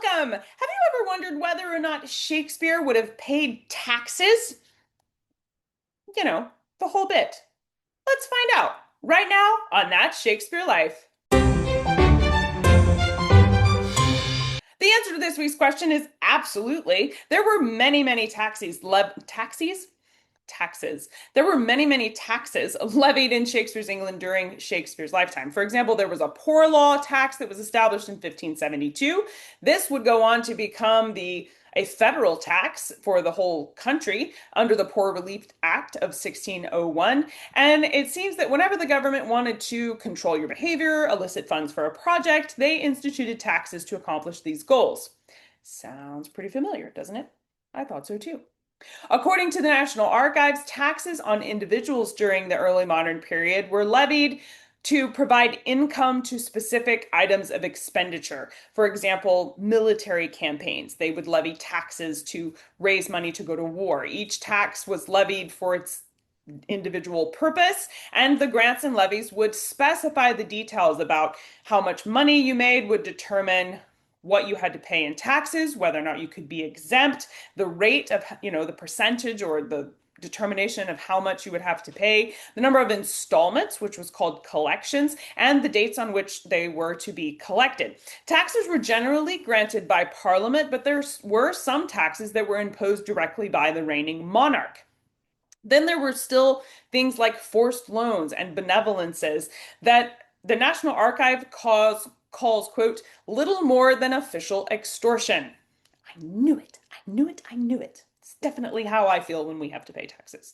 welcome. Have you ever wondered whether or not Shakespeare would have paid taxes? You know, the whole bit. Let's find out right now on That Shakespeare Life. The answer to this week's question is absolutely. There were many taxes. There were many taxes levied in Shakespeare's England during Shakespeare's lifetime. For example, there was a poor law tax that was established in 1572. This would go on to become a federal tax for the whole country under the Poor Relief Act of 1601. And it seems that whenever the government wanted to control your behavior, elicit funds for a project, they instituted taxes to accomplish these goals. Sounds pretty familiar, doesn't it? I thought so too. According to the National Archives, taxes on individuals during the early modern period were levied to provide income to specific items of expenditure. For example, military campaigns. They would levy taxes to raise money to go to war. Each tax was levied for its individual purpose, and the grants and levies would specify the details about how much money you made, would determine what you had to pay in taxes, whether or not you could be exempt, the rate of, the percentage or the determination of how much you would have to pay, the number of installments, which was called collections, and the dates on which they were to be collected. Taxes were generally granted by Parliament, but there were some taxes that were imposed directly by the reigning monarch. Then there were still things like forced loans and benevolences that the National Archive calls, quote, little more than official extortion. I knew it. I knew it. I knew it. It's definitely how I feel when we have to pay taxes.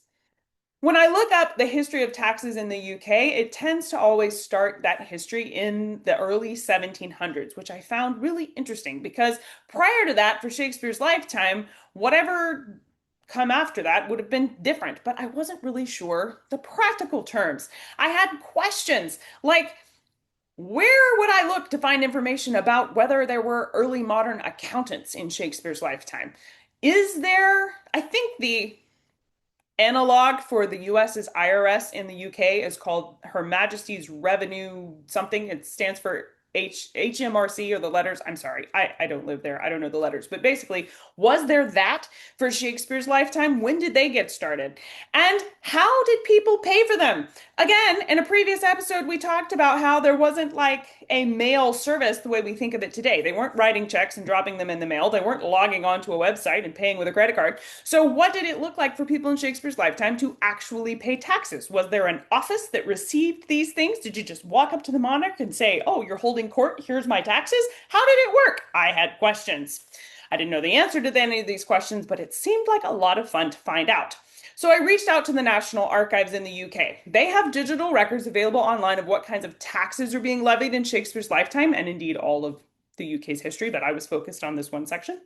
When I look up the history of taxes in the UK, it tends to always start that history in the early 1700s, which I found really interesting because prior to that, for Shakespeare's lifetime, whatever come after that would have been different, but I wasn't really sure the practical terms. I had questions like, where would I look to find information about whether there were early modern accountants in Shakespeare's lifetime? Is there, I think the analog for the US's IRS in the UK is called Her Majesty's Revenue something. It stands for HMRC or the letters. I'm sorry, I don't live there. I don't know the letters. But basically, was there that for Shakespeare's lifetime? When did they get started? And how did people pay for them? Again, in a previous episode, we talked about how there wasn't like a mail service the way we think of it today. They weren't writing checks and dropping them in the mail. They weren't logging onto a website and paying with a credit card. So what did it look like for people in Shakespeare's lifetime to actually pay taxes? Was there an office that received these things? Did you just walk up to the monarch and say, oh, you're holding court, here's my taxes? How did it work? I had questions. I didn't know the answer to any of these questions, but it seemed like a lot of fun to find out. So I reached out to the National Archives in the UK. They have digital records available online of what kinds of taxes are being levied in Shakespeare's lifetime, and indeed all of the UK's history, but I was focused on this one section.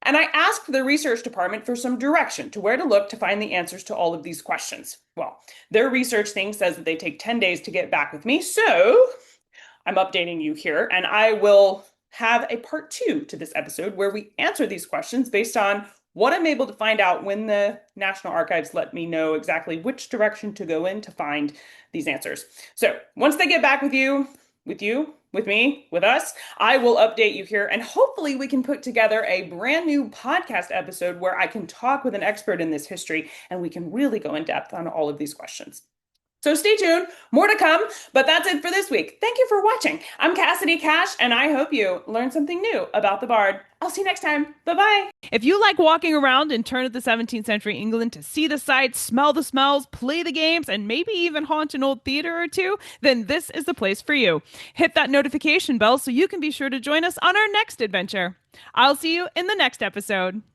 And I asked the research department for some direction to where to look to find the answers to all of these questions. Well, their research thing says that they take 10 days to get back with me, so I'm updating you here, and I will have a part 2 to this episode where we answer these questions based on what I'm able to find out when the National Archives let me know exactly which direction to go in to find these answers. So once they get back with me, with us, I will update you here, and hopefully we can put together a brand new podcast episode where I can talk with an expert in this history and we can really go in depth on all of these questions. So stay tuned, more to come, but that's it for this week. Thank you for watching. I'm Cassidy Cash, and I hope you learned something new about the Bard. I'll see you next time. Bye-bye. If you like walking around in turn of the 17th century England to see the sights, smell the smells, play the games, and maybe even haunt an old theater or two, then this is the place for you. Hit that notification bell so you can be sure to join us on our next adventure. I'll see you in the next episode.